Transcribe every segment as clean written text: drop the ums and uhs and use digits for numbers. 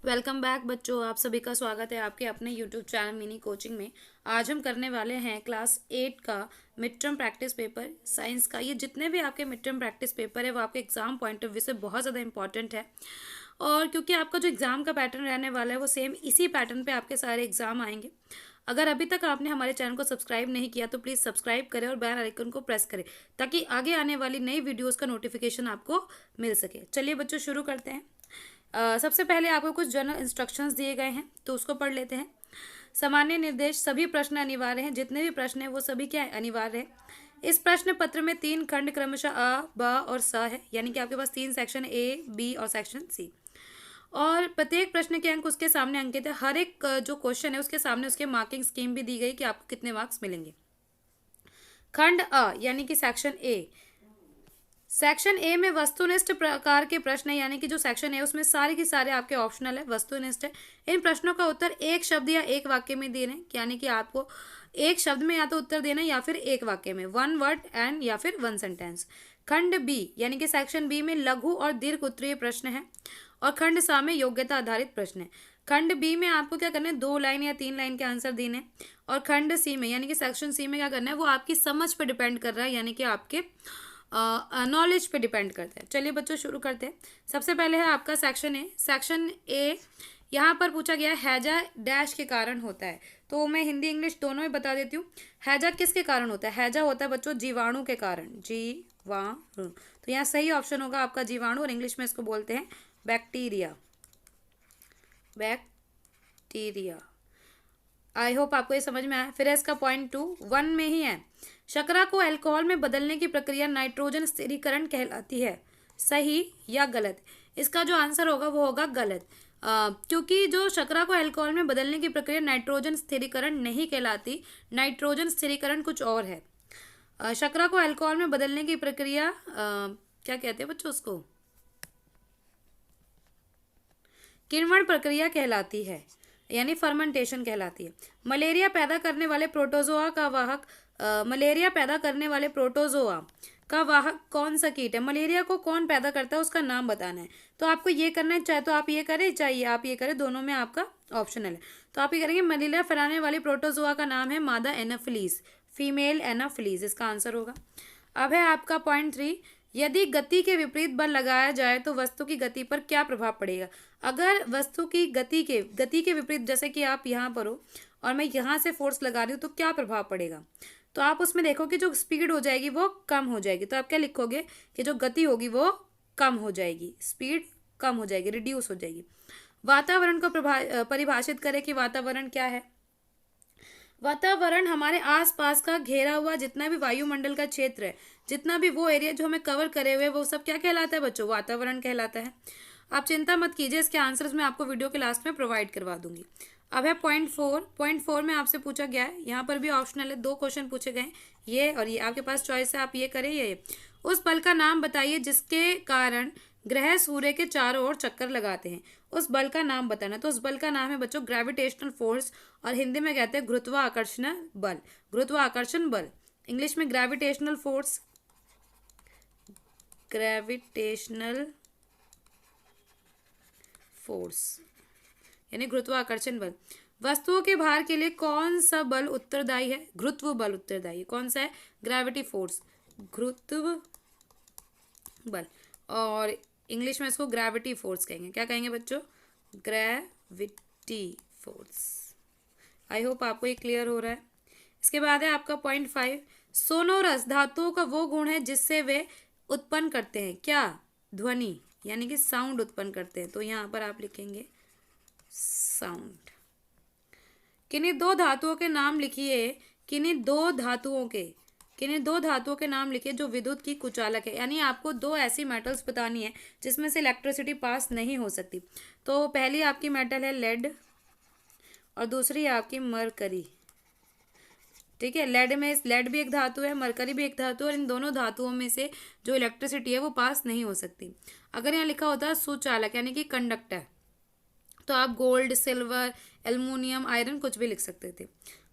Welcome back बच्चों, आप सभी का स्वागत है आपके अपने यूट्यूब चैनल मिनी कोचिंग में। आज हम करने वाले हैं क्लास 8 का mid term practice paper science का। ये जितने भी आपके मिड टर्म प्रैक्टिस पेपर है वो आपके एग्जाम पॉइंट ऑफ व्यू से बहुत ज़्यादा इंपॉर्टेंट है। और क्योंकि आपका जो एग्ज़ाम का पैटर्न रहने वाला है वो सेम इसी पैटर्न पे आपके सारे एग्जाम आएंगे। अगर अभी तक आपने हमारे चैनल को सब्सक्राइब नहीं किया तो प्लीज़ सब्सक्राइब करें और बेल आइकन को प्रेस करें ताकि आगे आने वाली नई वीडियोज़ का नोटिफिकेशन आपको मिल सके। चलिए बच्चों, शुरू करते हैं। सबसे पहले आपको कुछ जनरल इंस्ट्रक्शंस दिए गए हैं तो उसको पढ़ लेते हैं। सामान्य निर्देश, सभी प्रश्न अनिवार्य हैं। जितने भी प्रश्न हैं वो सभी क्या है, अनिवार्य है। इस प्रश्न पत्र में 3 खंड क्रमशः अ, ब और स है, यानी कि आपके पास 3 सेक्शन ए, बी और सेक्शन सी। और प्रत्येक प्रश्न के अंक उसके सामने अंकित है। हर एक जो क्वेश्चन है उसके सामने उसके मार्किंग स्कीम भी दी गई कि आपको कितने मार्क्स मिलेंगे। खंड अ यानी कि सेक्शन ए। सेक्शन ए में वस्तुनिष्ठ प्रकार के प्रश्न है, यानी कि जो सेक्शन है उसमें सारे के सारे आपके ऑप्शनल है, वस्तुनिष्ठ है। इन प्रश्नों का उत्तर एक शब्द या एक वाक्य में देना है, यानी कि आपको एक शब्द में या तो उत्तर देना है या फिर एक वाक्य में, वन वर्ड एंड या फिर वन सेंटेंस। खंड बी यानी कि सेक्शन बी में लघु और दीर्घ उत्तरीय प्रश्न है और खंड सा में योग्यता आधारित प्रश्न है। खंड बी में आपको क्या करना है, 2 लाइन या 3 लाइन के आंसर देने हैं। और खंड सी में यानी कि सेक्शन सी में क्या करना है, वो आपकी समझ पर डिपेंड कर रहा है, यानी कि आपके नॉलेज पे डिपेंड करता है। चलिए बच्चों, शुरू करते हैं। सबसे पहले है आपका सेक्शन ए। सेक्शन ए यहाँ पर पूछा गया है हैजा डैश के कारण होता है, तो मैं हिंदी इंग्लिश दोनों में बता देती हूँ। हैजा किसके कारण होता है? हैजा होता है बच्चों जीवाणु के कारण, जीवाणु। तो यहाँ सही ऑप्शन होगा आपका जीवाणु, और इंग्लिश में इसको बोलते हैं बैक्टीरिया। बैक्टीरिया। आई होप आपको ये समझ में आया। फिर इसका पॉइंट 2 1 में ही है। शर्करा को अल्कोहल में बदलने की प्रक्रिया नाइट्रोजन स्थिरीकरण कहलाती है, सही या गलत? इसका जो आंसर होगा वो होगा गलत, क्योंकि जो शर्करा को अल्कोहल में बदलने की प्रक्रिया नाइट्रोजन स्थिरीकरण नहीं कहलाती। नाइट्रोजन स्थिरीकरण कुछ और है। शर्करा को अल्कोहल में बदलने की प्रक्रिया क्या कहते हैं बच्चों? उसको किण्वन प्रक्रिया कहलाती है, यानी फर्मेंटेशन कहलाती है। मलेरिया पैदा करने वाले प्रोटोजोआ का वाहक मलेरिया पैदा करने वाले प्रोटोजोआ का वाहक कौन सा कीट है? मलेरिया को कौन पैदा करता है उसका नाम बताना है। तो आपको ये करना है, चाहे तो आप ये करें चाहे आप ये करें, दोनों में आपका ऑप्शनल है। तो आप ये करेंगे, मलेरिया फैलाने वाली प्रोटोजोआ का नाम है मादा एनाफिलीज, फीमेल एनाफिलीज इसका आंसर होगा। अब है आपका पॉइंट 3। यदि गति के विपरीत बल लगाया जाए तो वस्तु की गति पर क्या प्रभाव पड़ेगा? अगर वस्तु की गति के विपरीत, जैसे कि आप यहाँ पर हो और मैं यहाँ से फोर्स लगा रही हूँ, तो क्या प्रभाव पड़ेगा? तो आप उसमें देखोगे जो स्पीड हो जाएगी वो कम हो जाएगी। तो आप क्या लिखोगे कि जो गति होगी वो कम हो जाएगी, स्पीड कम हो जाएगी, रिड्यूस हो जाएगी। वातावरण को परिभाषित करें कि वातावरण क्या है? वातावरण हमारे आसपास का घेरा हुआ जितना भी वायुमंडल का क्षेत्र है, जितना भी वो एरिया जो हमें कवर करे हुए, वो सब क्या कहलाता है बच्चों? वातावरण कहलाता है। आप चिंता मत कीजिए, इसके आंसर्स मैं आपको वीडियो के लास्ट में प्रोवाइड करवा दूंगी। अब है पॉइंट 4। पॉइंट 4 में आपसे पूछा गया है, यहाँ पर भी ऑप्शनल है, 2 क्वेश्चन पूछे गए, ये और ये आपके पास चॉइस है, आप ये करें ये। उस बल का नाम बताइए जिसके कारण ग्रह सूर्य के चारों ओर चक्कर लगाते हैं। उस बल का नाम बताना। तो उस बल का नाम है बच्चों ग्रेविटेशनल फोर्स, और हिंदी में कहते हैं गुरुत्वाकर्षण बल। गुरुत्वाकर्षण बल, इंग्लिश में ग्रेविटेशनल फोर्स, ग्रेविटेशनल फोर्स यानी गुरुत्वाकर्षण बल। वस्तुओं के भार के लिए कौन सा बल उत्तरदायी है? गुरुत्व बल उत्तरदायी। कौन सा है? ग्रेविटी फोर्स, गुरुत्व बल। और इंग्लिश में इसको ग्रेविटी फोर्स कहेंगे। क्या कहेंगे बच्चों? Gravity force. आई होप आपको ये क्लियर हो रहा है। इसके बाद है आपका पॉइंट 5। सोनोरस धातुओं का वो गुण है जिससे वे उत्पन्न करते हैं क्या? ध्वनि, यानी कि साउंड उत्पन्न करते हैं। तो यहाँ पर आप लिखेंगे साउंड। किन्हीं दो धातुओं के नाम लिखिए, किन्हीं दो धातुओं के नाम लिखिए जो विद्युत की कुचालक है, यानी आपको 2 ऐसी मेटल्स बतानी है जिसमें से इलेक्ट्रिसिटी पास नहीं हो सकती। तो पहली आपकी मेटल है लेड और दूसरी है आपकी मरकरी। ठीक है, लेड भी एक धातु है, मरकरी भी एक धातु है, और इन दोनों धातुओं में से जो इलेक्ट्रिसिटी है वो पास नहीं हो सकती। अगर यहाँ लिखा होता है सुचालक यानी कि कंडक्टर, तो आप गोल्ड, सिल्वर, एल्युमिनियम, आयरन कुछ भी लिख सकते थे।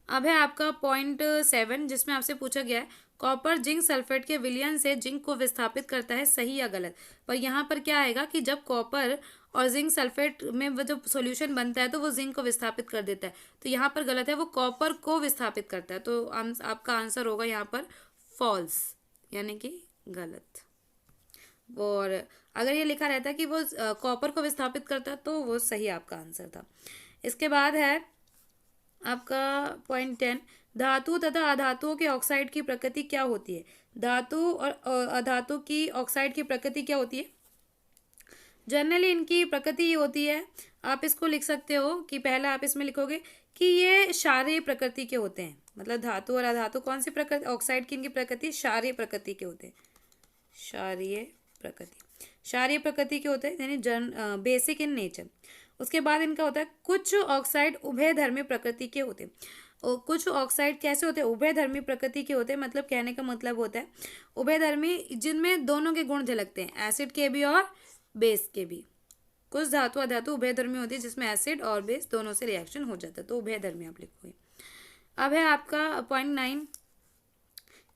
अब है आपका पॉइंट 7 जिसमें आपसे पूछा गया है कॉपर जिंक सल्फेट के विलयन से जिंक को विस्थापित करता है, सही या गलत? पर यहाँ पर क्या आएगा कि जब कॉपर और जिंक सल्फेट में वो जो सॉल्यूशन बनता है तो वो जिंक को विस्थापित कर देता है। तो यहाँ पर गलत है, वो कॉपर को विस्थापित करता है। तो आपका आंसर होगा यहाँ पर फॉल्स, यानी कि गलत। और अगर ये लिखा रहता कि वो कॉपर को विस्थापित करता तो वो सही आपका आंसर था। इसके बाद है आपका पॉइंट 10, धातु तथा अधातुओं के ऑक्साइड की प्रकृति क्या होती है। धातु और अधातु की ऑक्साइड की प्रकृति क्या होती है। जनरली इनकी प्रकृति ये होती है, आप इसको लिख सकते हो कि पहला आप इसमें लिखोगे कि ये क्षारीय प्रकृति के होते हैं। मतलब धातु और अधातु कौन सी प्रकृति, ऑक्साइड की इनकी प्रकृति क्षारीय प्रकृति के होते हैं। क्षारीय प्रकृति, क्षारीय प्रकृति के होते हैं, यानी बेसिक इन नेचर। उसके बाद इनका होता है कुछ ऑक्साइड उभयधर्मी प्रकृति के होते हैं। और कुछ ऑक्साइड कैसे होते हैं, उभयधर्मी प्रकृति के होते हैं। मतलब कहने का मतलब होता है उभयधर्मी, जिनमें दोनों के गुण झलकते हैं, एसिड के भी और बेस के भी। कुछ धातु अधातु उभयधर्मी होती है जिसमें एसिड और बेस दोनों से रिएक्शन हो जाता है, तो उभयधर्मी आप लिखोगे। अब है आपका पॉइंट 9,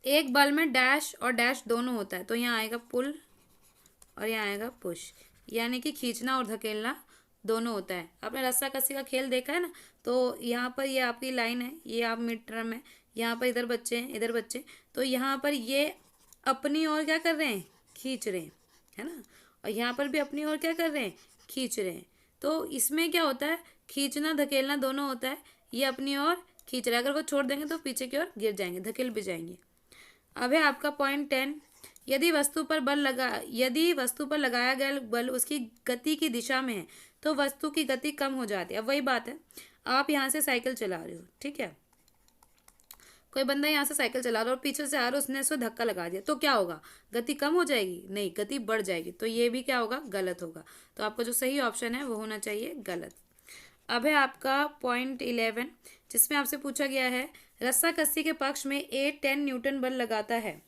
एक बल में डैश और डैश दोनों होता है। तो यहाँ आएगा पुल और यहाँ आएगा पुश, यानी कि खींचना और धकेलना दोनों होता है। आपने रस्सा कस्सी का खेल देखा है ना, तो यहाँ पर ये आपकी लाइन है, ये आप मिड टर्म है, यहाँ पर इधर बच्चे हैं, इधर बच्चे, तो यहाँ पर ये अपनी ओर क्या कर रहे हैं, खींच रहे हैं, है ना। और यहाँ पर भी अपनी ओर क्या कर रहे हैं, खींच रहे हैं। तो इसमें क्या होता है, खींचना धकेलना दोनों होता है। ये अपनी ओर खींच रहे हैं, अगर वो छोड़ देंगे तो पीछे की ओर गिर जाएंगे, धकेल भी जाएंगे। अब है आपका पॉइंट 10, यदि वस्तु पर लगाया गया बल उसकी गति की दिशा में है तो वस्तु की गति कम हो जाती है। अब वही बात है, आप यहाँ से साइकिल चला रहे हो, ठीक है, कोई बंदा यहाँ से साइकिल चला रहा है और पीछे से आ रहा है, उसने उसको धक्का लगा दिया, तो क्या होगा, गति कम हो जाएगी, नहीं, गति बढ़ जाएगी। तो ये भी क्या होगा, गलत होगा। तो आपका जो सही ऑप्शन है वो होना चाहिए गलत। अब है आपका पॉइंट 11, जिसमें आपसे पूछा गया है रस्सा कस्सी के पक्ष में A 10 न्यूटन बल लगाता है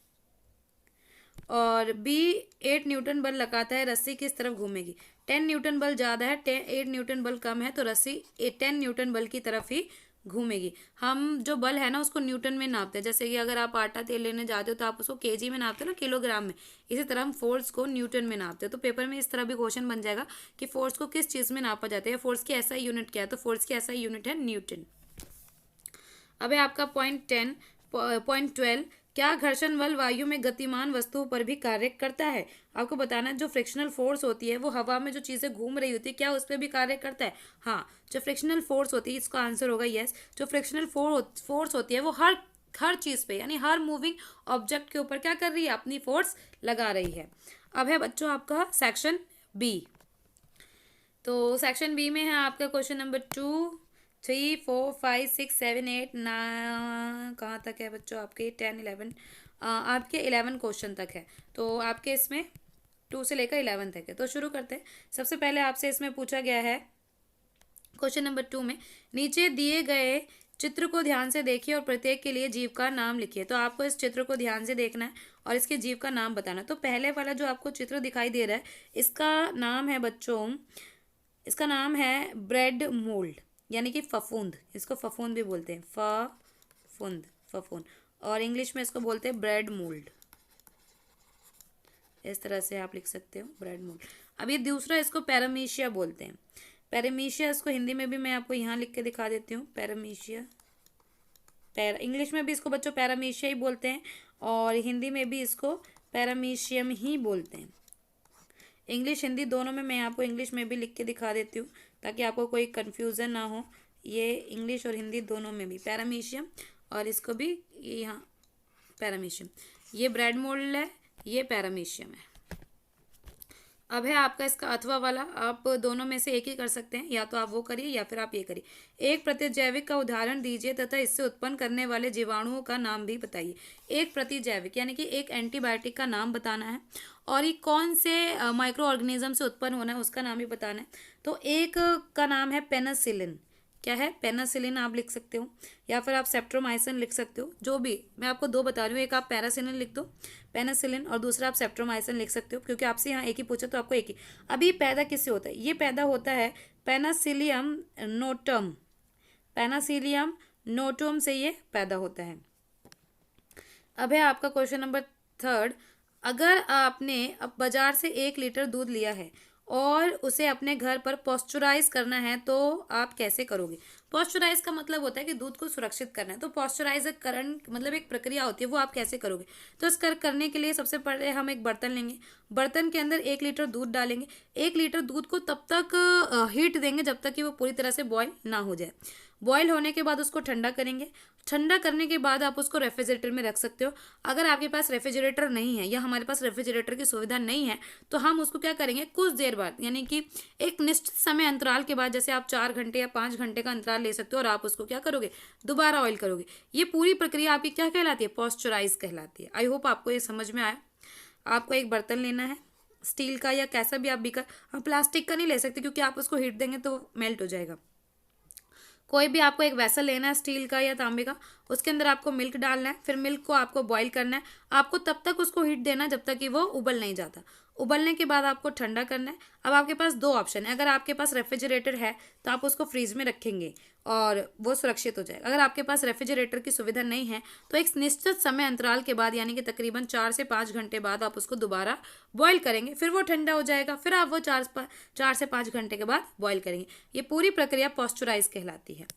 और B 8 न्यूटन बल लगाता है, रस्सी किस तरफ घूमेगी। 10 न्यूटन बल ज़्यादा है, 8 न्यूटन बल कम है, तो रस्सी 10 न्यूटन बल की तरफ ही घूमेगी। हम जो बल है ना उसको न्यूटन में नापते हैं। जैसे कि अगर आप आटा तेल लेने जाते हो तो आप उसको केजी में नापते हो ना, किलोग्राम में। इसी तरह हम फोर्स को न्यूटन में नापते हैं। तो पेपर में इस तरह भी क्वेश्चन बन जाएगा कि फोर्स को किस चीज़ में नापा जाता है, फोर्स की ऐसा यूनिट क्या है, तो फोर्स की ऐसा यूनिट है न्यूटन। अब है आपका पॉइंट 12, क्या घर्षण बल वायु में गतिमान वस्तुओं पर भी कार्य करता है। आपको बताना है जो फ्रिक्शनल फोर्स होती है वो हवा में जो चीज़ें घूम रही होती है क्या उस पर भी कार्य करता है। हाँ, जो फ्रिक्शनल फोर्स होती है, इसका आंसर होगा यस। जो फ्रिक्शनल फोर्स होती है वो हर चीज़ पे, यानी हर मूविंग ऑब्जेक्ट के ऊपर क्या कर रही है, अपनी फोर्स लगा रही है। अब है बच्चों आपका सेक्शन बी। तो सेक्शन बी में है आपका क्वेश्चन नंबर 2, 3, 4, 5, 6, 7, 8, 9, कहाँ तक है बच्चों आपके 10, 11, आपके 11 क्वेश्चन तक है। तो आपके इसमें 2 से लेकर 11 तक है। तो शुरू करते हैं। सबसे पहले आपसे इसमें पूछा गया है क्वेश्चन नंबर 2 में, नीचे दिए गए चित्र को ध्यान से देखिए और प्रत्येक के लिए जीव का नाम लिखिए। तो आपको इस चित्र को ध्यान से देखना है और इसके जीव का नाम बताना है। तो पहले वाला जो आपको चित्र दिखाई दे रहा है इसका नाम है बच्चों, इसका नाम है ब्रेड मोल्ड, यानी कि फफूंद। इसको फफूंद भी बोलते हैं, फफूंद, और इंग्लिश में इसको बोलते हैं ब्रेड मोल्ड। इस तरह से आप लिख सकते हो, ब्रेड मोल्ड। अब ये दूसरा, इसको पैरामीशिया बोलते हैं। पैरामीशिया, इसको हिंदी में भी मैं आपको यहाँ लिख के दिखा देती हूँ, पैरामीशिया। इंग्लिश में भी इसको बच्चों पैरामीशिया ही बोलते हैं और हिंदी में भी इसको पैरामीशियम ही बोलते हैं। इंग्लिश हिंदी दोनों में मैं आपको इंग्लिश में भी लिख के दिखा देती हूँ ताकि आपको कोई कन्फ्यूज़न ना हो। ये इंग्लिश और हिंदी दोनों में भी पैरामीशियम, और इसको भी यहाँ पैरामीशियम। ये ब्रेड मोल्ड है, ये पैरामीशियम है। अब है आपका इसका अथवा वाला, आप दोनों में से एक ही कर सकते हैं, या तो आप वो करिए या फिर आप ये करिए। एक प्रतिजैविक का उदाहरण दीजिए तथा इससे उत्पन्न करने वाले जीवाणुओं का नाम भी बताइए। एक प्रतिजैविक यानी कि एक एंटीबायोटिक का नाम बताना है और ये कौन से माइक्रो ऑर्गेनिज्म से उत्पन्न होना है उसका नाम भी बताना है। तो एक का नाम है पेनिसिलिन। क्या है, पेनिसिलिन आप लिख सकते हो, या फिर आप सेप्ट्रोमाइसिन लिख सकते हो, जो भी। मैं आपको दो बता रही हूँ, एक आप पेनिसिलिन लिख दो, पेनिसिलिन, और दूसरा आप सेप्ट्रोमाइसिन लिख सकते हो, क्योंकि आपसे यहाँ एक ही पूछा तो आपको एक ही। अभी पैदा किससे होता है, ये पैदा होता है पेनिसिलियम नोटम, पेनिसिलियम नोटम से ये पैदा होता है। अब है आपका क्वेश्चन नंबर 3, अगर आपने अब बाजार से 1 लीटर दूध लिया है और उसे अपने घर पर पॉस्चराइज करना है तो आप कैसे करोगे? पॉस्चराइज का मतलब होता है कि दूध को सुरक्षित करना है, तो पॉस्चराइजकरण मतलब एक प्रक्रिया होती है, वो आप कैसे करोगे? तो करने के लिए सबसे पहले हम एक बर्तन लेंगे, बर्तन के अंदर 1 लीटर दूध डालेंगे। 1 लीटर दूध को तब तक हीट देंगे जब तक कि वो पूरी तरह से बॉयल ना हो जाए। बॉयल होने के बाद उसको ठंडा करेंगे। ठंडा करने के बाद आप उसको रेफ्रिजरेटर में रख सकते हो। अगर आपके पास रेफ्रिजरेटर नहीं है या हमारे पास रेफ्रिजरेटर की सुविधा नहीं है तो हम उसको क्या करेंगे, कुछ देर बाद यानी कि एक निश्चित समय अंतराल के बाद, जैसे आप 4 घंटे या 5 घंटे का अंतराल ले सकते हो, और आप उसको क्या करोगे, दोबारा ऑयल करोगे। ये पूरी प्रक्रिया आपकी क्या कहलाती है? पॉस्चराइज कहलाती है। आई होप आपको ये समझ में आया। आपको एक बर्तन लेना है, स्टील का या कैसा भी आप बीकर, हम प्लास्टिक का नहीं ले सकते क्योंकि आप उसको हीट देंगे तो मेल्ट हो जाएगा। कोई भी आपको एक वैसल लेना है, स्टील का या तांबे का, उसके अंदर आपको मिल्क डालना है। फिर मिल्क को आपको बॉईल करना है। आपको तब तक उसको हीट देना है जब तक कि वो उबल नहीं जाता। उबलने के बाद आपको ठंडा करना है। अब आपके पास दो ऑप्शन है। अगर आपके पास रेफ्रिजरेटर है तो आप उसको फ्रीज में रखेंगे और वो सुरक्षित हो जाएगा। अगर आपके पास रेफ्रिजरेटर की सुविधा नहीं है तो एक निश्चित समय अंतराल के बाद यानी कि तकरीबन 4 से 5 घंटे बाद आप उसको दोबारा बॉईल करेंगे। फिर वो ठंडा हो जाएगा, फिर आप वो 4 से 5 घंटे के बाद बॉईल करेंगे। ये पूरी प्रक्रिया पॉस्चराइज कहलाती है।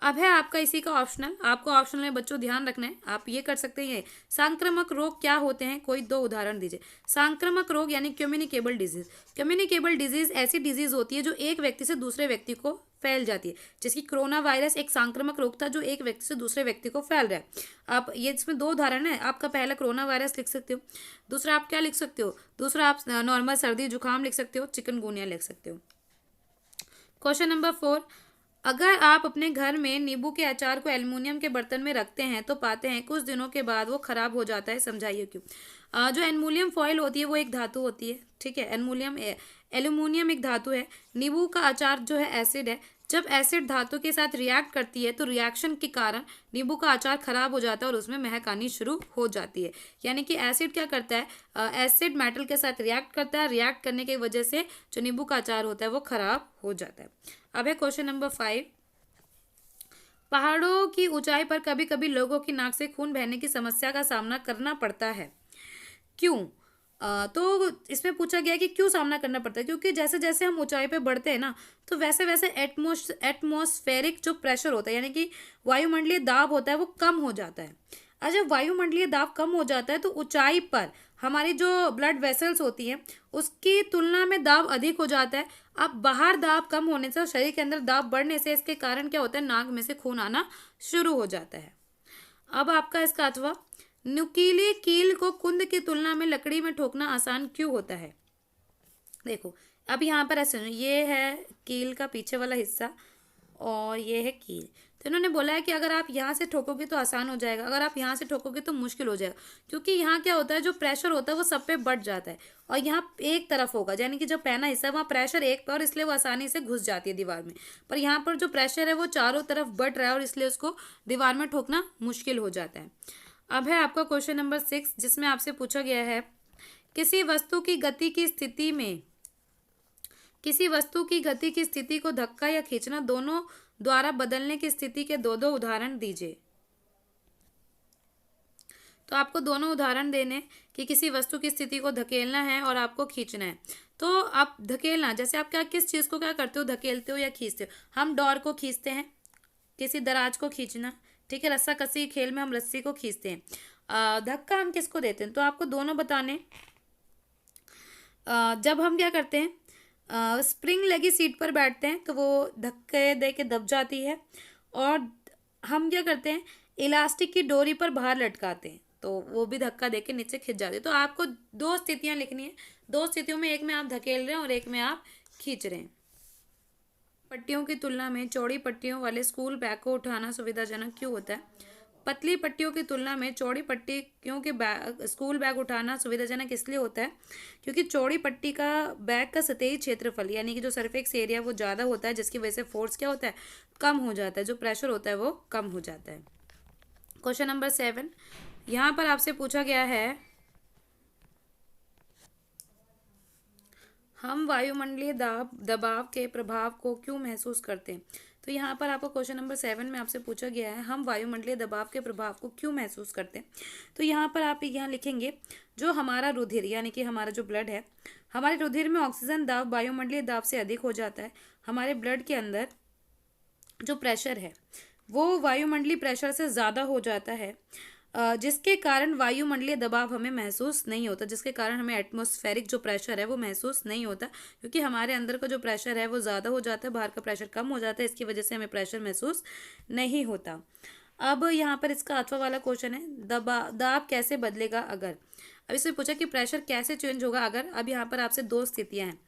अब है आपका इसी का ऑप्शनल। आपको ऑप्शनल में बच्चों ध्यान रखना है, आप ये कर सकते हैं। संक्रामक रोग क्या होते हैं, कोई 2 उदाहरण दीजिए। संक्रामक रोग यानी कम्युनिकेबल डिजीज। कम्युनिकेबल डिजीज ऐसी डिजीज होती है जो एक व्यक्ति से दूसरे व्यक्ति को फैल जाती है। जैसे कि कोरोना वायरस एक संक्रामक रोग था जो एक व्यक्ति से दूसरे व्यक्ति को फैल रहा है। आप ये इसमें 2 उदाहरण है। आपका पहला कोरोना वायरस लिख सकते हो, दूसरा आप क्या लिख सकते हो, दूसरा आप नॉर्मल सर्दी जुकाम लिख सकते हो, चिकनगुनिया लिख सकते हो। क्वेश्चन नंबर 4, अगर आप अपने घर में नींबू के अचार को एल्युमिनियम के बर्तन में रखते हैं तो पाते हैं कुछ दिनों के बाद वो खराब हो जाता है, समझाइए क्यों? जो एल्युमिनियम फॉयल होती है वो एक धातु होती है, ठीक है। एल्युमिनियम एक धातु है। नींबू का अचार जो है एसिड है। जब एसिड धातु के साथ रिएक्ट करती है तो रिएक्शन के कारण नींबू का अचार खराब हो जाता है और उसमें महक आनी शुरू हो जाती है। यानी कि एसिड क्या करता है, एसिड मेटल के साथ रिएक्ट करता है, रिएक्ट करने की वजह से जो नींबू का अचार होता है वो खराब हो जाता है। अब है क्वेश्चन नंबर 5, पहाड़ों की ऊंचाई पर कभी कभी लोगों की नाक से खून बहने की समस्या का सामना करना पड़ता है, क्यों? तो इसमें पूछा गया कि क्यों सामना करना पड़ता है। क्योंकि जैसे जैसे हम ऊंचाई पे बढ़ते हैं ना तो वैसे वैसे एटमॉस्फेरिक जो प्रेशर होता है यानी कि वायुमंडलीय दाब होता है वो कम हो जाता है। और जब वायुमंडलीय दाब कम हो जाता है तो ऊंचाई पर हमारी जो ब्लड वेसल्स होती हैं उसकी तुलना में दाब अधिक हो जाता है। अब बाहर दाब कम होने से और शरीर के अंदर दाब बढ़ने से इसके कारण क्या होता है, नाक में से खून आना शुरू हो जाता है। अब आपका इसका अथवा, नुकीली कील को कुंद की तुलना में लकड़ी में ठोकना आसान क्यों होता है? देखो अब यहाँ पर ऐसे ये है कील का पीछे वाला हिस्सा और ये है कील। तो इन्होंने बोला है कि अगर आप यहाँ से ठोकोगे तो आसान हो जाएगा, अगर आप यहाँ से ठोकोगे तो मुश्किल हो जाएगा। क्योंकि यहाँ क्या होता है, जो प्रेशर होता है वो सब पे बढ़ जाता है और यहाँ एक तरफ होगा यानी कि जो पहना हिस्सा है वहाँ प्रेशर एक पे और इसलिए वो आसानी से घुस जाती है दीवार में। पर यहाँ पर जो प्रेशर है वो चारों तरफ बढ़ रहा है और इसलिए उसको दीवार में ठोकना मुश्किल हो जाता है। अब है आपका क्वेश्चन नंबर 6 जिसमें आपसे पूछा गया है किसी वस्तु की गति की स्थिति में किसी वस्तु की गति की स्थिति को धक्का या खींचना दोनों द्वारा बदलने की स्थिति के दो दो उदाहरण दीजिए। तो आपको दोनों उदाहरण देने कि किसी वस्तु की स्थिति को धकेलना है और आपको खींचना है। तो आप धकेलना, जैसे आप क्या किस चीज़ को क्या करते हो, धकेलते हो या खींचते हो? हम डोर को खींचते हैं, किसी दराज को खींचना, ठीक है। रस्सा कसी खेल में हम रस्सी को खींचते हैं। धक्का हम किसको देते हैं? तो आपको दोनों बताने। जब हम क्या करते हैं, स्प्रिंग लगी सीट पर बैठते हैं तो वो धक्के दे के दब जाती है। और हम क्या करते हैं, इलास्टिक की डोरी पर बाहर लटकाते हैं तो वो भी धक्का दे के नीचे खिंच जाती है। तो आपको 2 स्थितियां लिखनी है। 2 स्थितियों में एक में आप धकेल रहे हैं और एक में आप खींच रहे हैं। पट्टियों की तुलना में चौड़ी पट्टियों वाले स्कूल बैग को उठाना सुविधाजनक क्यों होता है? पतली पट्टियों की तुलना में चौड़ी पट्टियों के स्कूल बैग उठाना सुविधाजनक इसलिए होता है क्योंकि चौड़ी पट्टी का बैग का सतही क्षेत्रफल यानी कि जो सरफेस एरिया वो ज़्यादा होता है जिसकी वजह से फोर्स क्या होता है, कम हो जाता है, जो प्रेशर होता है वो कम हो जाता है। क्वेश्चन नंबर 7 यहाँ पर आपसे पूछा गया है हम वायुमंडलीय दबाव के प्रभाव को क्यों महसूस करते हैं? तो यहाँ पर आपको क्वेश्चन नंबर 7 में आपसे पूछा गया है हम वायुमंडलीय दबाव के प्रभाव को क्यों महसूस करते हैं। तो यहाँ पर आप यहाँ लिखेंगे जो हमारा रुधिर यानी कि हमारा जो ब्लड है, हमारे रुधिर में ऑक्सीजन दाब वायुमंडलीय दाब से अधिक हो जाता है। हमारे ब्लड के अंदर जो प्रेशर है वो वायुमंडलीय प्रेशर से ज़्यादा हो जाता है, जिसके कारण वायुमंडलीय दबाव हमें महसूस नहीं होता, जिसके कारण हमें एटमॉस्फेरिक जो प्रेशर है वो महसूस नहीं होता, क्योंकि हमारे अंदर का जो प्रेशर है वो ज़्यादा हो जाता है, बाहर का प्रेशर कम हो जाता है, इसकी वजह से हमें प्रेशर महसूस नहीं होता। अब यहाँ पर इसका अथवा वाला क्वेश्चन है, दाब कैसे बदलेगा अगर। अब इसमें पूछा कि प्रेशर कैसे चेंज होगा अगर। अब यहाँ पर आपसे दो स्थितियाँ हैं।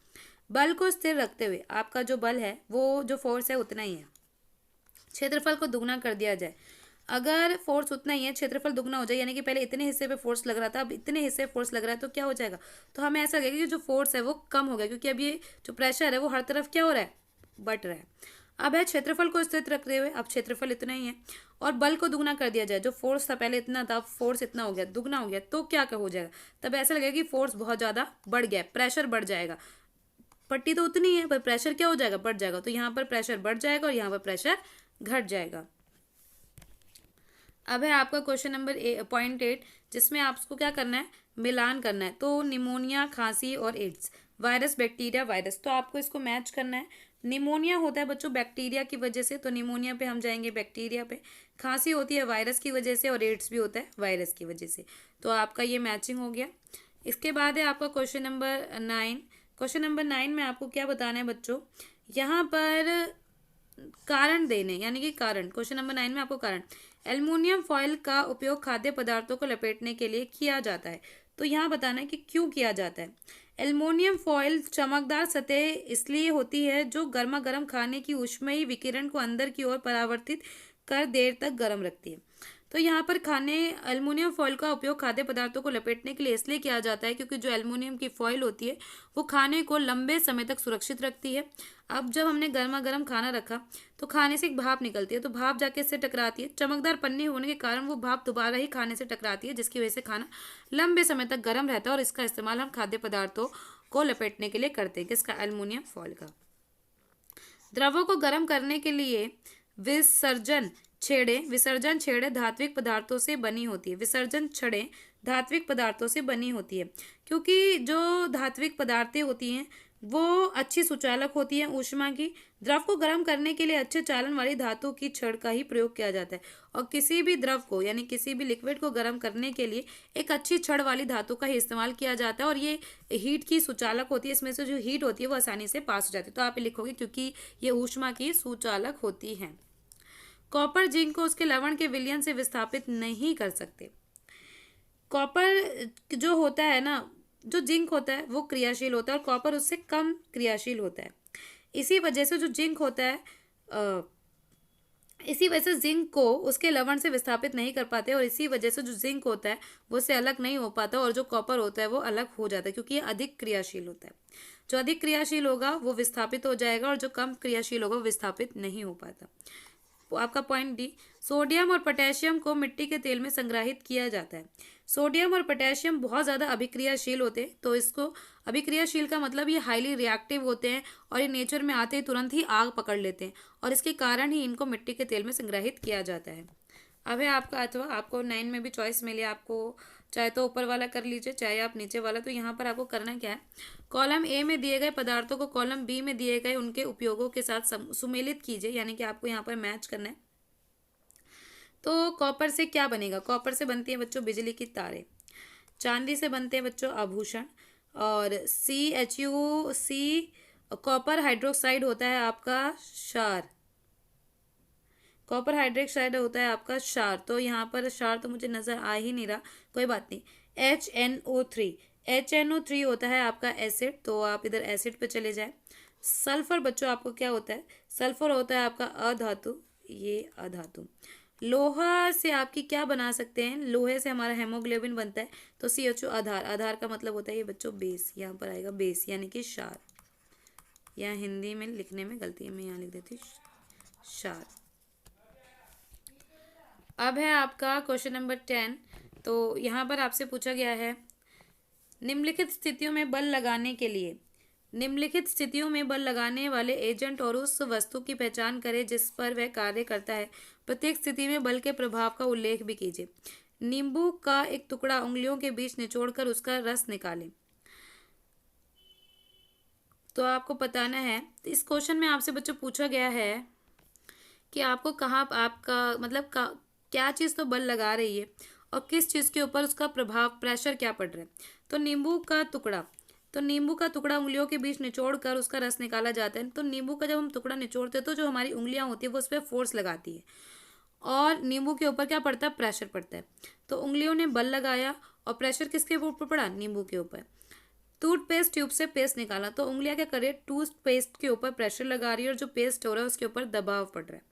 बल को स्थिर रखते हुए आपका जो बल है वो जो फोर्स है उतना ही है, क्षेत्रफल को दुगना कर दिया जाए। अगर फोर्स उतना ही है, क्षेत्रफल दुगना हो जाए, यानी कि पहले इतने हिस्से पे फोर्स लग रहा था, अब इतने हिस्से पे फोर्स लग रहा है, तो क्या हो जाएगा, तो हमें ऐसा लगेगा कि जो फोर्स है वो कम हो गया, क्योंकि अब ये जो प्रेशर है वो हर तरफ क्या हो रहा है, बट रहा है। अब है क्षेत्रफल को स्थिर रखते हुए, अब क्षेत्रफल इतना ही है और बल को दुगना कर दिया जाए। जो फोर्स था पहले इतना था, फोर्स इतना हो गया, दुगना हो गया, तो क्या हो जाएगा, तब ऐसा लगेगा कि फोर्स बहुत ज़्यादा बढ़ गया, प्रेशर बढ़ जाएगा। पट्टी तो उतनी है पर प्रेशर क्या हो जाएगा, बढ़ जाएगा। तो यहाँ पर प्रेशर बढ़ जाएगा और यहाँ पर प्रेशर घट जाएगा। अब है आपका क्वेश्चन नंबर 8, जिसमें आपको क्या करना है, मिलान करना है। तो निमोनिया, खांसी और एड्स, वायरस, बैक्टीरिया, वायरस, तो आपको इसको मैच करना है। निमोनिया होता है बच्चों बैक्टीरिया की वजह से, तो निमोनिया पे हम जाएंगे बैक्टीरिया पे। खांसी होती है वायरस की वजह से और एड्स भी होता है वायरस की वजह से। तो आपका ये मैचिंग हो गया। इसके बाद है आपका क्वेश्चन नंबर 9। क्वेश्चन नंबर 9 में आपको क्या बताना है बच्चों, यहाँ पर कारण देने, यानी कि कारण। क्वेश्चन नंबर 9 में आपको कारण, एल्युमिनियम फॉयल का उपयोग खाद्य पदार्थों को लपेटने के लिए किया जाता है। तो यहाँ बताना है कि क्यों किया जाता है। एल्युमिनियम फॉयल चमकदार सतह इसलिए होती है जो गर्मा गर्म खाने की ऊष्मीय विकिरण को अंदर की ओर परावर्तित कर देर तक गर्म रखती है। तो यहाँ पर खाने एल्युमिनियम फॉयल का उपयोग खाद्य पदार्थों को लपेटने के लिए इसलिए किया जाता है क्योंकि जो एल्युमिनियम की फॉयल होती है वो खाने को लंबे समय तक सुरक्षित रखती है। अब जब हमने गर्मा गर्म खाना रखा तो खाने से एक भाप निकलती है, तो भाप जाके इससे टकराती है, चमकदार पन्नी होने के कारण वो भाप दोबारा ही खाने से टकराती है, जिसकी वजह से खाना लंबे समय तक गर्म रहता है। और इसका इस्तेमाल हम खाद्य पदार्थों को लपेटने के लिए करते हैं, किसका, एल्युमिनियम फॉयल का। द्रवों को गर्म करने के लिए विसर्जन छेड़े धात्विक पदार्थों से बनी होती है। विसर्जन छड़ें धात्विक पदार्थों से बनी होती है, क्योंकि जो धात्विक पदार्थें होती हैं वो अच्छी सुचालक होती हैं ऊष्मा की। द्रव को गर्म करने के लिए अच्छे चालन वाली धातु की छड़ का ही प्रयोग किया जाता है। और किसी भी द्रव को यानी किसी भी लिक्विड को गर्म करने के लिए एक अच्छी छड़ वाली धातु का ही इस्तेमाल किया जाता है, और ये हीट की सुचालक होती है। इसमें से जो हीट होती है वो आसानी से पास हो जाती है, तो आप लिखोगे क्योंकि ये ऊष्मा की सुचालक होती है। कॉपर जिंक को उसके लवण के विलयन से विस्थापित नहीं कर सकते। कॉपर जो होता है ना, जो जिंक होता है वो क्रियाशील होता है और कॉपर उससे कम क्रियाशील होता है। इसी वजह से जो जिंक होता है इसी वजह से जिंक को उसके लवण से विस्थापित नहीं कर पाते, और इसी वजह से जो जिंक होता है वो से अलग नहीं हो पाता, और जो कॉपर होता है वो अलग हो जाता है, क्योंकि ये अधिक क्रियाशील होता है। जो अधिक क्रियाशील होगा वो विस्थापित हो जाएगा और जो कम क्रियाशील होगा वो विस्थापित नहीं हो पाता। आपका पॉइंट डी, सोडियम और पोटेशियम को मिट्टी के तेल में संग्रहित किया जाता है। सोडियम और पोटेशियम बहुत ज़्यादा अभिक्रियाशील होते हैं, तो इसको अभिक्रियाशील का मतलब ये हाईली रिएक्टिव होते हैं और ये नेचर में आते ही तुरंत ही आग पकड़ लेते हैं, और इसके कारण ही इनको मिट्टी के तेल में संग्रहित किया जाता है। अब है आपका अथवा। आपको 9 में भी चॉइस मिली, आपको चाहे तो ऊपर वाला कर लीजिए चाहे आप नीचे वाला। तो यहाँ पर आपको करना क्या है, कॉलम ए में दिए गए पदार्थों को कॉलम बी में दिए गए उनके उपयोगों के साथ सुमेलित कीजिए, यानी कि आपको यहाँ पर मैच करना है। तो कॉपर से क्या बनेगा, कॉपर से बनती है बच्चों बिजली की तारें। चांदी से बनते हैं बच्चों आभूषण। और CuC कॉपर हाइड्रोक्साइड होता है आपका क्षार। कॉपर हाइड्रोक्साइड होता है आपका क्षार। तो यहाँ पर क्षार तो मुझे नजर आ ही नहीं रहा, कोई बात नहीं। HNO3 होता है आपका एसिड, तो आप इधर एसिड पे चले जाए। सल्फर बच्चों आपको क्या होता है, सल्फर होता है आपका अधातु, ये अधातु। लोहा से आपकी क्या बना सकते हैं, लोहे से हमारा हेमोग्लोबिन बनता है, तो CHO आधार। आधार का मतलब होता है ये बच्चों बेस, यहाँ पर आएगा बेस यानी कि क्षार। यहाँ हिंदी में लिखने में गलती है, मैं यहाँ लिख देती क्षार। अब है आपका क्वेश्चन नंबर 10। तो यहाँ पर आपसे पूछा गया है, निम्नलिखित स्थितियों में बल लगाने के लिए, निम्नलिखित स्थितियों में बल लगाने वाले एजेंट और उस वस्तु की पहचान करें जिस पर वह कार्य करता है। प्रत्येक स्थिति में बल के प्रभाव का उल्लेख भी कीजिए। नींबू का एक टुकड़ा उंगलियों के बीच निचोड़कर उसका रस निकालें। तो आपको बताना है। इस क्वेश्चन में आपसे बच्चों पूछा गया है कि आपको कहाँ आपका मतलब क्या चीज़ तो बल लगा रही है और किस चीज़ के ऊपर उसका प्रभाव प्रेशर क्या पड़ रहा है। तो नींबू का टुकड़ा उंगलियों के बीच निचोड़ कर उसका रस निकाला जाता है। तो नींबू का जब हम टुकड़ा निचोड़ते हैं तो जो हमारी उंगलियां होती है वो उस पर फोर्स लगाती है और नींबू के ऊपर क्या पड़ता है, प्रेशर पड़ता है। तो उंगलियों ने बल लगाया और प्रेशर किसके ऊपर पड़ा, नींबू के ऊपर। टूथपेस्ट ट्यूब से पेस्ट निकाला, तो उंगलियां क्या कर रही है, टूथपेस्ट के ऊपर प्रेशर लगा रही है और जो पेस्ट हो रहा है उसके ऊपर दबाव पड़ रहा है।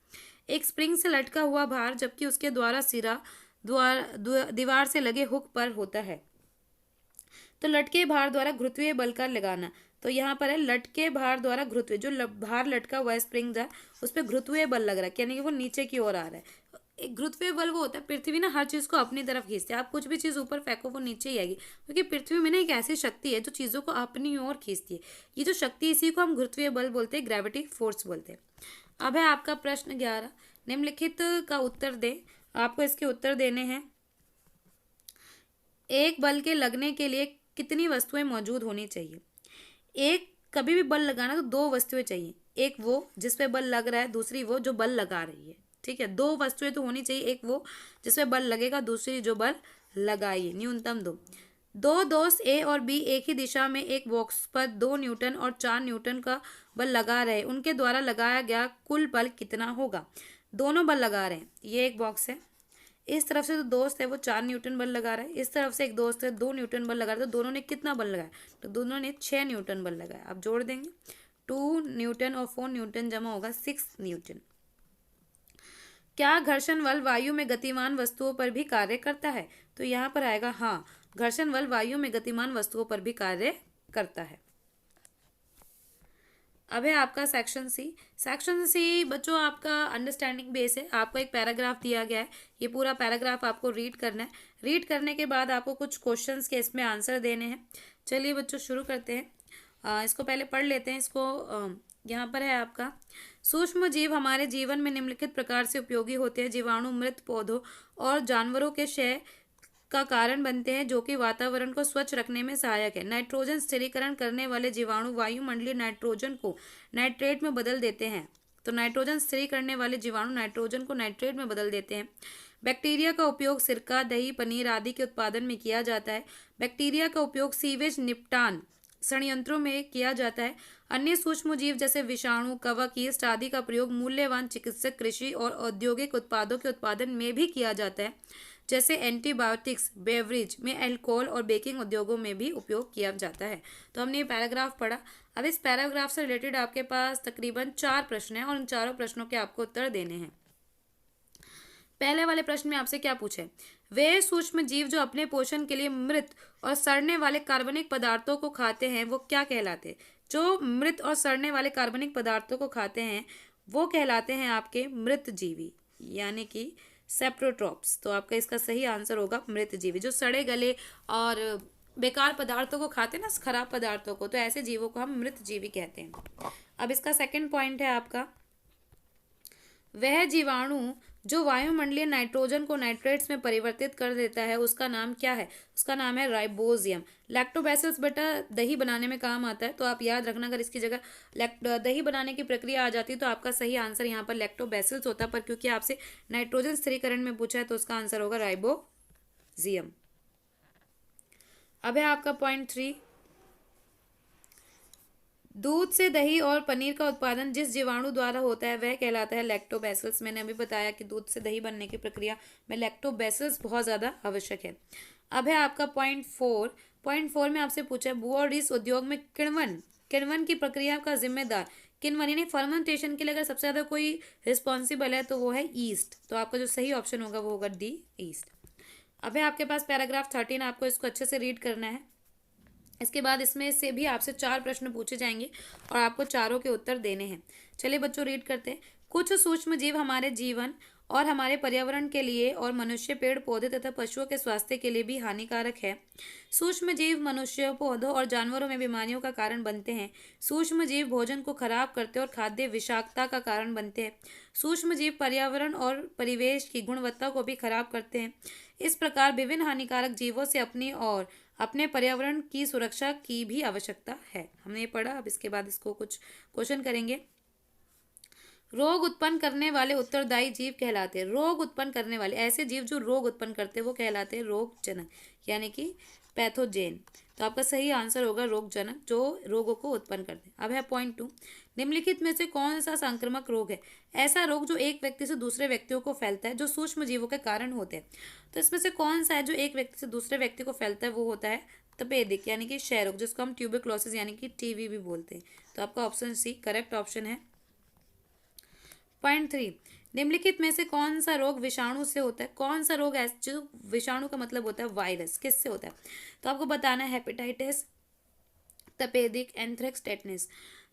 एक स्प्रिंग से लटका हुआ भार जबकि उसके द्वारा सिरा दीवार से लगे हुक पर होता है। तो लटके भार द्वारा गुरुत्वीय बल का लगाना, तो यहाँ पर है लटके भार द्वारा गुरुत्वीय, जो भार लटका हुआ है स्प्रिंग है उस पर गुरुत्वीय बल लग रहा है, यानी कि वो नीचे की ओर आ रहा है। एक गुरुत्वीय बल वो होता है, पृथ्वी ना हर चीज को अपनी तरफ खींचती है। आप कुछ भी चीज ऊपर फेंको वो नीचे ही आएगी, क्योंकि पृथ्वी में ना एक ऐसी शक्ति है जो चीजों को अपनी ओर खींचती है। ये जो शक्ति, इसी को हम गुरुत्वीय बल बोलते हैं, ग्रेविटी फोर्स बोलते हैं। अब है आपका प्रश्न 11, निम्नलिखित का उत्तर दे। आपको इसके उत्तर देने हैं। एक बल के लगने के लिए कितनी वस्तुएं मौजूद होनी चाहिए। एक कभी भी बल लगाना तो दो वस्तुएं चाहिए, एक वो जिस पे बल लग रहा है, दूसरी वो जो बल लगा रही है। ठीक है, दो वस्तुएं तो होनी चाहिए, एक वो जिस पे बल लगेगा, दूसरी जो बल लगाई, न्यूनतम दो। दो दोस्त ए और बी एक ही दिशा में एक बॉक्स पर 2 न्यूटन और 4 न्यूटन का बल लगा रहे, उनके द्वारा लगाया गया कुल बल कितना होगा। दोनों बल लगा रहे हैं, ये एक बॉक्स है, इस तरफ से तो दोस्त है वो 4 न्यूटन बल लगा रहा है, इस तरफ से एक दोस्त है 2 न्यूटन बल लगा रहा है। तो दोनों ने कितना बल लगाया, तो दोनों ने 6 न्यूटन बल लगाया। आप जोड़ देंगे, 2 न्यूटन और 4 न्यूटन जमा होगा 6 न्यूटन। क्या घर्षण बल वायु में गतिमान वस्तुओं पर भी कार्य करता है, तो यहाँ पर आएगा हाँ, घर्षण बल वायु में गतिमान वस्तुओं पर भी कार्य करता है। अब है आपका सेक्शन सी। सेक्शन सी बच्चों आपका अंडरस्टैंडिंग बेस है। आपको एक पैराग्राफ दिया गया है, ये पूरा पैराग्राफ आपको रीड करना है। रीड करने के बाद आपको कुछ क्वेश्चंस के इसमें आंसर देने हैं। चलिए बच्चों शुरू करते हैं। इसको पहले पढ़ लेते हैं। इसको यहाँ पर है आपका, सूक्ष्म जीव हमारे जीवन में निम्नलिखित प्रकार से उपयोगी होते हैं। जीवाणु मृत पौधों और जानवरों के क्षय का कारण बनते हैं, जो कि वातावरण को स्वच्छ रखने में सहायक है। नाइट्रोजन स्थिरीकरण करने वाले जीवाणु वायुमंडलीय नाइट्रोजन को नाइट्रेट में बदल देते हैं। तो नाइट्रोजन स्थिरीकरण करने वाले जीवाणु नाइट्रोजन को नाइट्रेट में बदल देते हैं। बैक्टीरिया का उपयोग सिरका, दही, पनीर आदि के उत्पादन में किया जाता है। बैक्टीरिया का उपयोग सीवेज निपटान संयंत्रों में किया जाता है। अन्य सूक्ष्म जीव जैसे विषाणु, कवक, यीस्ट आदि का प्रयोग मूल्यवान चिकित्सक, कृषि और औद्योगिक उत्पादों के उत्पादन में भी किया जाता है, जैसे एंटीबायोटिक्स, बेवरेज में अल्कोहल और बेकिंग उद्योगों में भी उपयोग किया जाता है। तो हमने ये पैराग्राफ पढ़ा। अब इस पैराग्राफ से रिलेटेड आपके पास तकरीबन 4 प्रश्न हैं और उन चारों प्रश्नों के आपको उत्तर देने हैं। पहले वाले प्रश्न में आपसे क्या पूछे, वे सूक्ष्म जीव जो अपने पोषण के लिए मृत और सड़ने वाले कार्बनिक पदार्थों को खाते हैं वो क्या कहलाते हैं। जो मृत और सड़ने वाले कार्बनिक पदार्थों को खाते हैं वो कहलाते हैं आपके मृत जीवी, यानी कि सेप्रोट्रॉप्स। तो आपका इसका सही आंसर होगा मृत जीवी। जो सड़े गले और बेकार पदार्थों को खाते हैं ना, खराब पदार्थों को, तो ऐसे जीवों को हम मृत जीवी कहते हैं। अब इसका सेकंड पॉइंट है आपका, वह जीवाणु जो वायुमंडलीय नाइट्रोजन को नाइट्रेट्स में परिवर्तित कर देता है उसका नाम क्या है। उसका नाम है राइबोजियम। लैक्टोबैसिलस बेटा दही बनाने में काम आता है, तो आप याद रखना, अगर इसकी जगह दही बनाने की प्रक्रिया आ जाती तो आपका सही आंसर यहाँ पर लैक्टोबैसिलस होता, पर क्योंकि आपसे नाइट्रोजन स्थिरीकरण में पूछा है तो उसका आंसर होगा राइबोजियम। अब है आपका पॉइंट 3, दूध से दही और पनीर का उत्पादन जिस जीवाणु द्वारा होता है वह कहलाता है लैक्टोबैसिलस। मैंने अभी बताया कि दूध से दही बनने की प्रक्रिया में लैक्टोबैसिलस बहुत ज़्यादा आवश्यक है। अब है आपका पॉइंट 4। पॉइंट 4 में आपसे पूछा है बुआरीस उद्योग में किण्वन की प्रक्रिया का जिम्मेदार, किण्वन यानी फर्मेंटेशन के लिए अगर सबसे ज़्यादा कोई रिस्पॉन्सिबल है तो वो है ईस्ट। तो आपका जो सही ऑप्शन होगा वो होगा डी, ईस्ट। अब है आपके पास पैराग्राफ 13, आपको इसको अच्छे से रीड करना है। इसके बाद इसमें से भी आपसे 4 प्रश्न पूछे जाएंगे और आपको चारों के उत्तर देने हैं। चलिए बच्चों रीड करते हैं। कुछ सूक्ष्म जीव हमारे जीवन और हमारे पर्यावरण के लिए और मनुष्य, पेड़ पौधे तथा पशुओं के स्वास्थ्य के लिए भी हानिकारक है। सूक्ष्म जीव मनुष्य, पौधों और जानवरों में बीमारियों का कारण बनते हैं। सूक्ष्म जीव भोजन को खराब करते और खाद्य विषाक्तता का कारण बनते हैं। सूक्ष्म जीव पर्यावरण और परिवेश की गुणवत्ता को भी खराब करते हैं। इस प्रकार विभिन्न हानिकारक जीवों से अपनी और अपने पर्यावरण की सुरक्षा की भी आवश्यकता है। हमने ये पढ़ा। अब इसके बाद इसको कुछ क्वेश्चन करेंगे। रोग उत्पन्न करने वाले उत्तरदायी जीव कहलाते हैं। रोग उत्पन्न करने वाले ऐसे जीव जो रोग उत्पन्न करते हैं वो कहलाते हैं रोगजनक, यानी कि पैथोजेन। तो आपका सही आंसर होगा रोगजनक, जो रोगों को उत्पन्न करते हैं। अब है पॉइंट 2, निम्नलिखित में से कौन सा संक्रामक रोग है? ऐसा रोग जो एक व्यक्ति से दूसरे व्यक्तियों को फैलता है, जो सूक्ष्म जीवों के कारण होते हैं। तो इसमें से कौन सा है जो एक व्यक्ति से दूसरे व्यक्ति को फैलता है? वो होता है तपेदिक, यानी कि क्षय रोग, जिसको हम ट्यूबरक्लोसिस यानी कि टीबी भी बोलते हैं। तो आपका ऑप्शन सी करेक्ट ऑप्शन है। पॉइंट 3, निम्नलिखित में से कौन सा रोग विषाणु से होता है? कौन सा रोग है जो विषाणु का मतलब होता है वायरस, किससे होता है? तो आपको बताना है हेपेटाइटिस, तपेदिक, एंथ्रेक्स, टेटनस।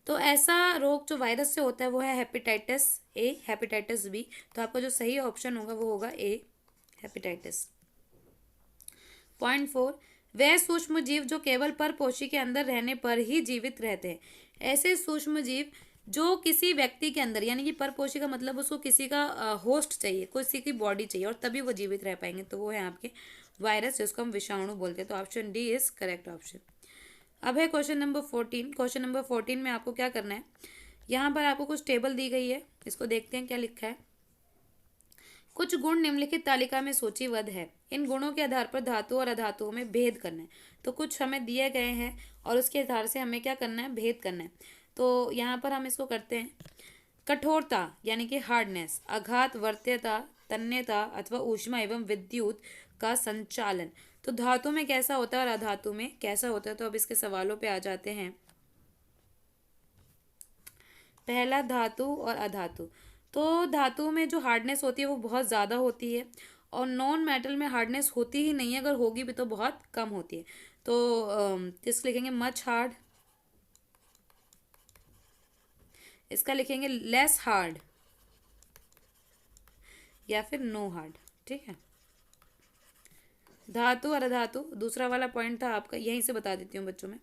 तो ऐसा रोग जो वायरस से होता है वो है हेपेटाइटिस ए, हेपेटाइटिस बी। तो आपका जो सही ऑप्शन होगा वो होगा ए, हेपेटाइटिस। पॉइंट 4, वह सूक्ष्म जीव जो केवल परपोषी के अंदर रहने पर ही जीवित रहते हैं। ऐसे सूक्ष्म जीव जो किसी व्यक्ति के अंदर, यानी कि परपोषी का मतलब उसको किसी का होस्ट चाहिए, किसी की बॉडी चाहिए और तभी वो जीवित रह पाएंगे। तो वो है आपके वायरस, जिसको हम विषाणु बोलते हैं। तो option D is correct option. अब है क्वेश्चन नंबर 14। क्वेश्चन नंबर 14 में आपको क्या करना है, यहाँ पर आपको कुछ टेबल दी गई है, इसको देखते हैं क्या लिखा है। कुछ गुण निम्नलिखित तालिका में सूचीबद्ध है। इन गुणों के आधार पर धातु और अधातुओं में भेद करना है। तो कुछ हमें दिए गए हैं और उसके आधार से हमें क्या करना है, भेद करना है। तो यहाँ पर हम इसको करते हैं। कठोरता यानी कि हार्डनेस, आघात, वर्त्यता, तन्यता अथवा ऊष्मा एवं विद्युत का संचालन। तो धातु में कैसा होता है और अधातु में कैसा होता है? तो अब इसके सवालों पे आ जाते हैं। पहला धातु और अधातु। तो धातु में जो हार्डनेस होती है वो बहुत ज़्यादा होती है और नॉन मेटल में हार्डनेस होती ही नहीं है, अगर होगी भी तो बहुत कम होती है। तो इसको लिखेंगे मच हार्ड, इसका लिखेंगे लेस हार्ड या फिर नो हार्ड। ठीक है। धातु और अधातु, दूसरा वाला पॉइंट था आपका, यहीं से बता देती हूँ बच्चों में।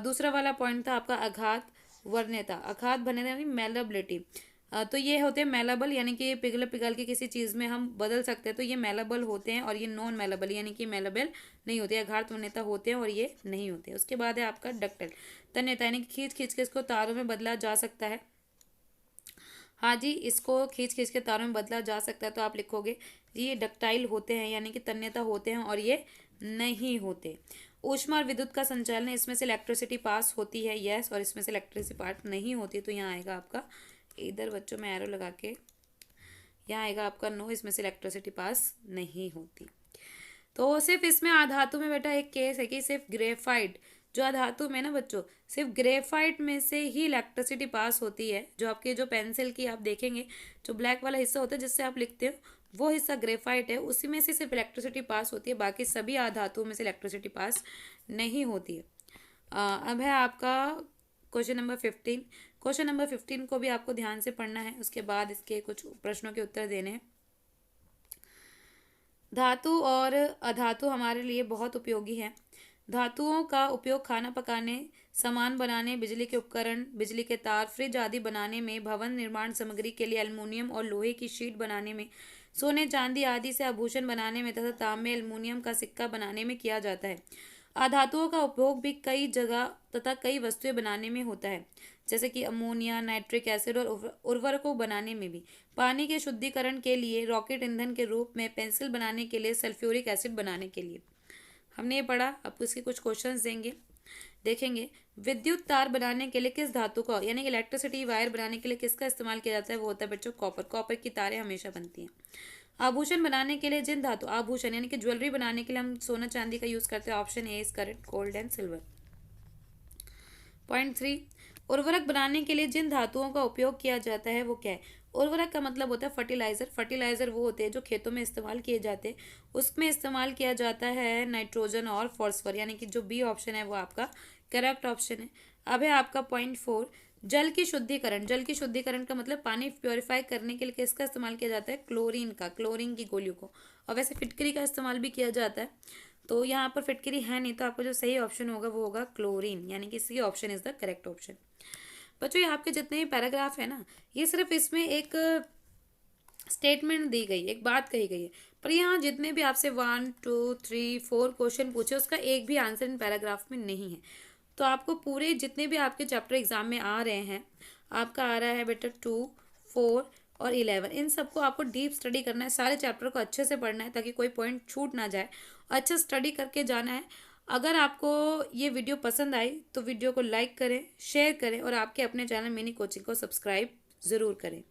दूसरा वाला पॉइंट था आपका आघात, वर्ण्यता। आघात बने यानी मेलेबिलिटी। तो ये होते हैं मेलेबल, यानी कि पिघल पिघल के किसी चीज़ में हम बदल सकते हैं, तो ये मेलेबल होते हैं। और ये नॉन मेलेबल यानी कि मेलेबल नहीं होते। आघात वर्ण्यता होते हैं और ये नहीं होते। उसके बाद है आपका डक्टाइल, तन्यता, यानी कि खींच खींच के इसको तारों में बदला जा सकता है। हाँ जी, इसको खींच खींच के तारों में बदला जा सकता है। तो आप लिखोगे ये डक्टाइल होते हैं, यानी कि तन्यता होते हैं और ये नहीं होते। ऊष्मा और विद्युत का संचालन, इसमें से इलेक्ट्रिसिटी पास होती है, यस, और इसमें से इलेक्ट्रिसिटी पास नहीं होती। तो यहाँ आएगा आपका, इधर बच्चों में एरो लगा के यहाँ आएगा आपका नो, इसमें से इलेक्ट्रिसिटी पास नहीं होती। तो सिर्फ इसमें अधातु में बेटा एक केस है कि सिर्फ ग्रेफाइट, जो अधातु में ना बच्चों, सिर्फ ग्रेफाइट में से ही इलेक्ट्रिसिटी पास होती है। जो आपके जो पेंसिल की आप देखेंगे, जो ब्लैक वाला हिस्सा होता है जिससे आप लिखते हो, वो हिस्सा ग्रेफाइट है, उसी में से सिर्फ इलेक्ट्रिसिटी पास होती है। बाकी सभी अधातुओं में से इलेक्ट्रिसिटी पास नहीं होती है। अब है आपका क्वेश्चन नंबर 15। क्वेश्चन नंबर 15 को भी आपको ध्यान से पढ़ना है, उसके बाद इसके कुछ प्रश्नों के उत्तर देने हैं। धातु और अधातु हमारे लिए बहुत उपयोगी है। धातुओं का उपयोग खाना पकाने, सामान बनाने, बिजली के उपकरण, बिजली के तार, फ्रिज आदि बनाने में, भवन निर्माण सामग्री के लिए एल्युमिनियम और लोहे की शीट बनाने में, सोने चांदी आदि से आभूषण बनाने में तथा तांबे एल्युमिनियम का सिक्का बनाने में किया जाता है। अधातुओं का उपयोग भी कई जगह तथा कई वस्तुएं बनाने में होता है, जैसे कि अमोनिया, नाइट्रिक एसिड और उर्वरकों बनाने में भी, पानी के शुद्धिकरण के लिए, रॉकेट ईंधन के रूप में, पेंसिल बनाने के लिए, सल्फ्यूरिक एसिड बनाने के लिए। हमने ये पढ़ा। अब इसके कुछ क्वेश्चंस देंगे, देखेंगे। विद्युत तार बनाने के लिए किस धातु का, यानी कि इलेक्ट्रिसिटी वायर बनाने के लिए किसका इस्तेमाल किया जाता है? वो होता है बच्चों कॉपर। कॉपर की तारें हमेशा बनती हैं। आभूषण बनाने के लिए जिन धातु, आभूषण यानी कि ज्वेलरी बनाने के लिए हम सोना चांदी का यूज करते हैं, option A is correct, gold and silver. Point 3, उर्वरक बनाने के लिए जिन धातुओं का उपयोग किया जाता है वो क्या है? उर्वरक का मतलब होता है फर्टिलाइजर। फर्टिलाइजर वो होते हैं जो खेतों में इस्तेमाल किए जाते हैं, उसमें इस्तेमाल किया जाता है नाइट्रोजन और फॉस्फर, यानी कि जो बी ऑप्शन है वो आपका करेक्ट ऑप्शन है। अब है आपका पॉइंट 4, जल की शुद्धिकरण। जल की शुद्धिकरण का मतलब पानी प्योरीफाई करने के लिए किसका इस्तेमाल किया जाता है? क्लोरीन का, क्लोरीन की गोलियों को। और वैसे फिटकरी का इस्तेमाल भी किया जाता है। तो यहाँ पर फिटकरी है नहीं, तो आपका जो सही ऑप्शन होगा वो होगा क्लोरीन, यानी कि C option is the correct option. बच्चों ये आपके जितने भी पैराग्राफ है ना, ये सिर्फ इसमें एक स्टेटमेंट दी गई, एक बात कही गई है। पर यहाँ जितने भी आपसे 1 2 3 4 क्वेश्चन पूछे उसका एक भी आंसर इन पैराग्राफ में नहीं है। तो आपको पूरे जितने भी आपके चैप्टर एग्जाम में आ रहे हैं, आपका आ रहा है बेटा 2 4 और 11, इन सबको आपको डीप स्टडी करना है, सारे चैप्टर को अच्छे से पढ़ना है ताकि कोई पॉइंट छूट ना जाए, अच्छा स्टडी करके जाना है। अगर आपको ये वीडियो पसंद आई तो वीडियो को लाइक करें, शेयर करें और आपके अपने चैनल मिनी कोचिंग को सब्सक्राइब ज़रूर करें।